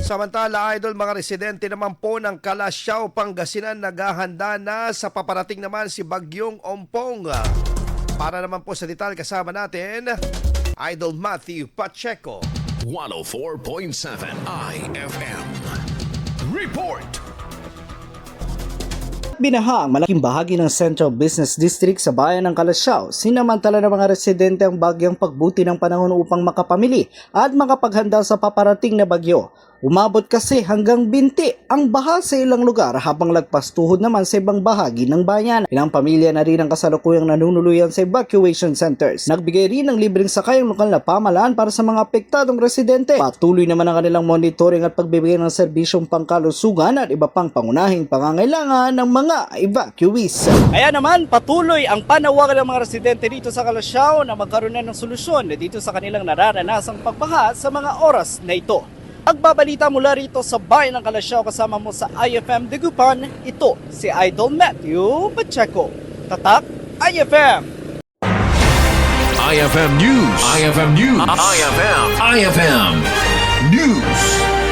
Samantala, idol, mga residente naman po ng Calasiao, Pangasinan, naghahanda na sa paparating naman si Bagyong Ompong. Para naman po sa detalye kasama natin, Idol Matthew Pacheco. 104.7 IFM. Report! Binaha ang malaking bahagi ng Central Business District sa bayan ng Calasiao. Sinamantala ng mga residente ang bagyang pagbuti ng panahon upang makapamili at makapaghanda sa paparating na bagyo. Umabot kasi hanggang binti ang baha sa ilang lugar habang lagpas tuhod naman sa ibang bahagi ng bayan. Ilang pamilya na rin ang kasalukuyang nanunuluyan sa evacuation centers. Nagbigay rin ng libreng sakay ang lokal na pamahalaan para sa mga apektadong residente. Patuloy naman ang kanilang monitoring at pagbibigay ng serbisyong pangkalusugan at iba pang pangunahing pangangailangan ng mga evacuees. Kaya naman patuloy ang panawagan ng mga residente dito sa Calasiao na magkaroon na ng solusyon dito sa kanilang nararanasang pagbaha sa mga oras na ito. Agbabalita mula rito sa bayan ng Calasiao kasama mo sa IFM Dagupan, ito si Idol Matthew Pacheco. Tatak IFM! IFM News! IFM News! IFM News!